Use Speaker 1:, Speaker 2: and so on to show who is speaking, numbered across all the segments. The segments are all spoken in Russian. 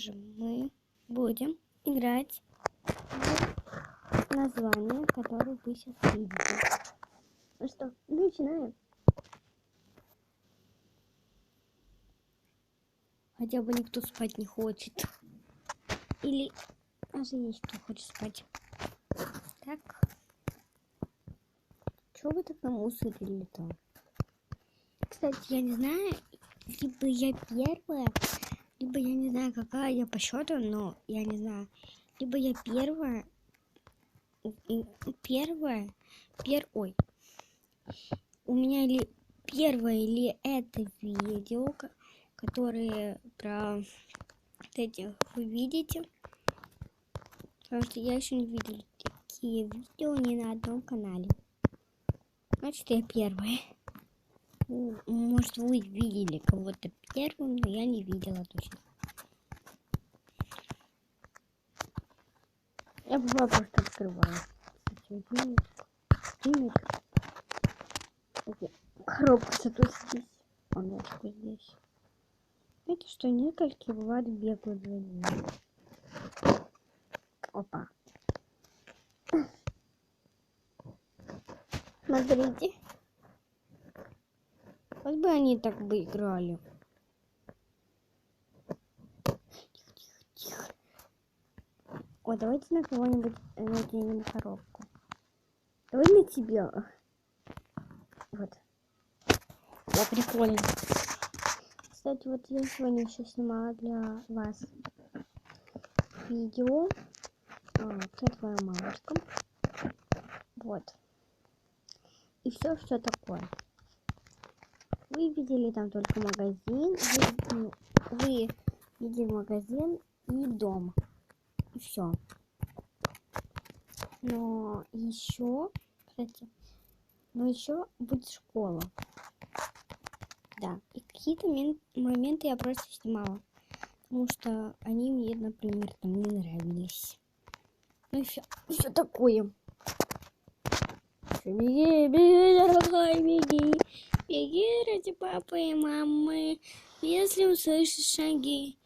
Speaker 1: Мы будем играть в название, которое вы сейчас видите. Ну что, начинаем. Хотя бы никто спать не хочет. Или даже есть кто хочет спать. Так. Чего вы так намусорили-то? Кстати, я не знаю, либо я первая, либо я не знаю, какая я по счету, но я не знаю. Либо я первая. Ой. У меня или первое, или это видео, которые про этих вы видите. Потому что я еще не видела такие видео ни на одном канале. Значит, я первая. Может, вы видели кого-то первым, но я не видела точно. Я бываю просто открываю. Коробка зато здесь. Он здесь. Знаете, что несколько бывает бегают за ним. Опа. Смотрите. Вот бы они так бы играли. Тихо. О, давайте на кого-нибудь наденем коробку. Давай на тебя. Вот. Да, прикольно. Кстати, вот я сегодня еще снимала для вас видео. Кто твоя мамочка? Вот. И все, что такое. Вы видели там только магазин. Вы видели магазин и дом. И все. Но еще, кстати, будет школа. Да. И какие-то моменты я просто снимала. Потому что они мне, например, там не нравились. Ну и все такое. Беги, дорогой, беги. Беги ради папы и мамы. Если услышишь шаги.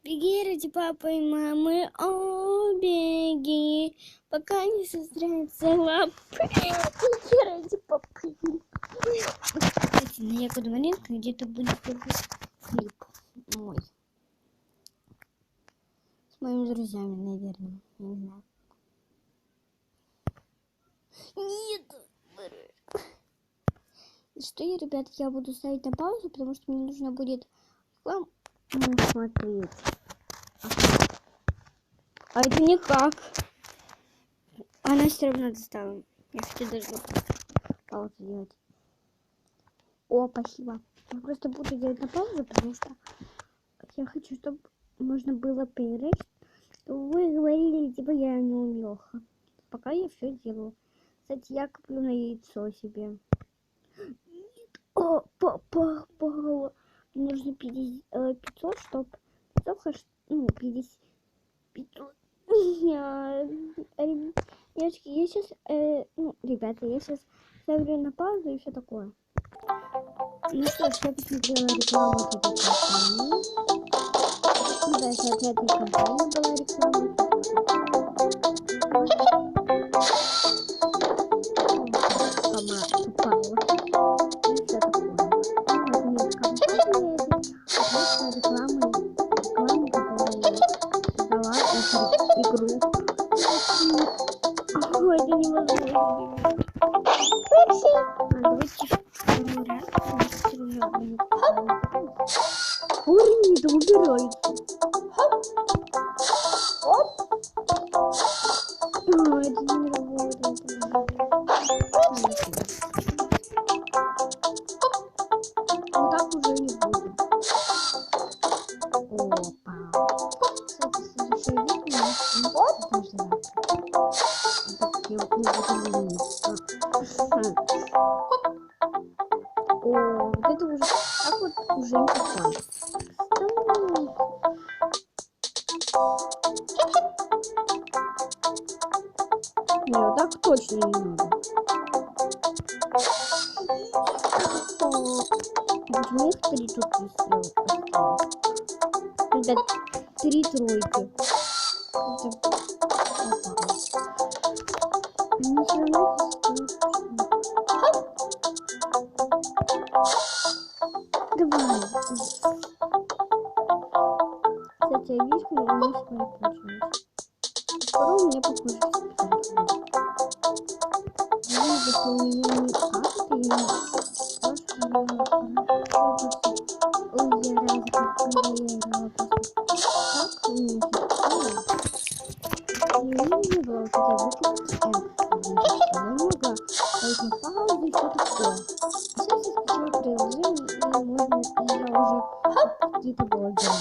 Speaker 1: Беги ради папы и мамы. О, беги. Пока не состряются лапы. Беги ради папы. Кстати, на Ягоду Малинку где-то будет клип мой. С моими друзьями, наверное. Я не знаю. Нет! Что я, ребят, я буду ставить на паузу, потому что мне нужно будет вам смотреть. А это никак. Она все равно доставила. Я хочу даже паузу делать. О, спасибо. Я просто буду делать на паузу, потому что я хочу, чтобы можно было перерыть. Вы говорили, типа я не умеха. Пока я все делаю. Кстати, я куплю на яйцо себе. О, попало. Мне нужно 500, чтобы 500, 500. Девочки, я сейчас, ребята, я сейчас ставлю на паузу и все такое. Ну что ж, я посмотрела рекламу вот этой компании. Ну да, это от этой компании была реклама. Попала. И все такое. Вот нет компании этой, отличная реклама, которая создала эту игру. Ой, это невозможно. Давайте второй раз. Корни да убираются. Это не работает. Вот так уже не будет. Опа. Кстати, следующее видео у нас даже так. Так, я вот не буду лениться. О, вот это уже так вот уже не такое. Не, вот так точно не надо. Почему их 3 тут висело? Ребят, 3 3 тройки. Они все равно давай. Кстати, я вижу, но у меня сегодня получилось. Второй у меня похоже. Я вижу, что у меня не карты, я какие-то блогеры.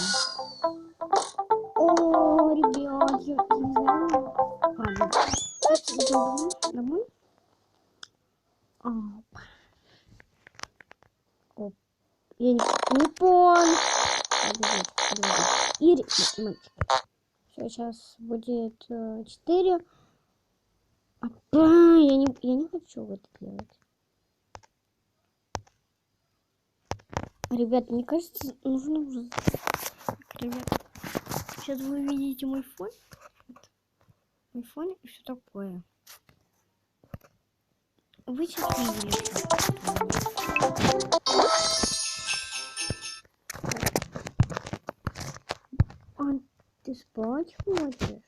Speaker 1: О, ребят, я не знаю. Ладно. Давайте домой. Оп. Оп. Я не понял. И сейчас будет 4. Я не хочу это делать. Ребят, мне кажется, нужно уже... Ребят, сейчас вы видите мой фон. Мой фон и все такое. Вы сейчас видели. Ты спать хочешь?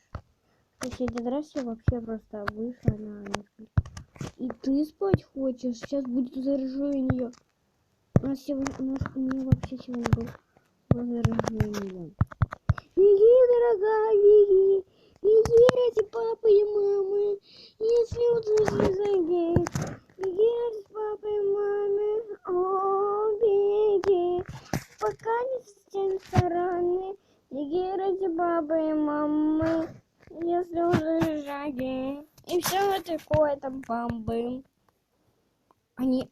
Speaker 1: Кстати, один раз я вообще просто вышла на несколько. И ты спать хочешь? Сейчас будет заражение. У нас вообще сегодня было заражение. Беги, дорогая, беги. Беги ради папы и мамы. Если услышишь зайдет. Беги ради папы и мамы. О, беги. Пока не с тем стороны. Беги ради папы и мамы. Если уже сзади. И все такое там бомбы. Они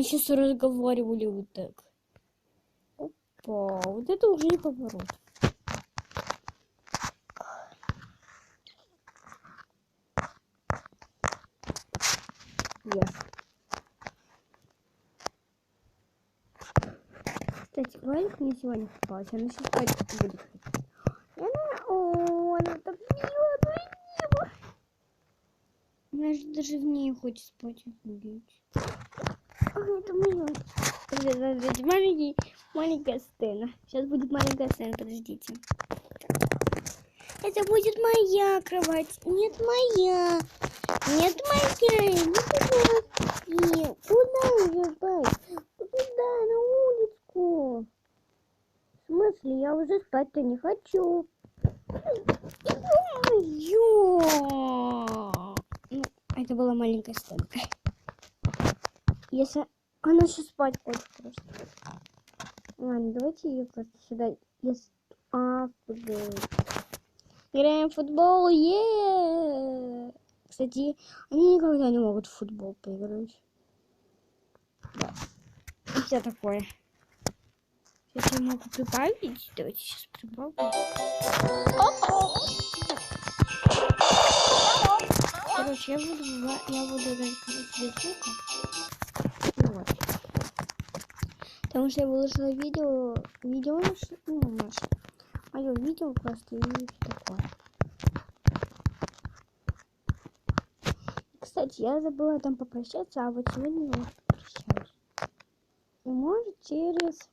Speaker 1: сейчас разговаривали вот так. Опа, вот это уже не поворот. Yes. Кстати, Валик мне сегодня попалась. Она сейчас спать будет. Она так мило. Она же даже в ней хочет спать и гулять. Это моё. Подождите, маленькая сцена. Сейчас будет маленькая сцена, подождите. Это будет моя кровать. Нет, моя. Нет, моя. Нет, куда уже спать? Куда? На улицу. В смысле? Я уже спать-то не хочу. Ну, это была маленькая сцена. Если она сейчас спать хочет просто. Ладно, давайте ее просто сюда. Играем в футбол, Кстати, они никогда не могут в футбол поиграть. Да. И все такое. Сейчас я могу прибавить. Давайте сейчас прибавим. Короче, я буду играть вот. Потому что я выложила видео наше, мое видео просто и все такое. Кстати, я забыла там попрощаться, а вот сегодня я попрощаюсь. И может через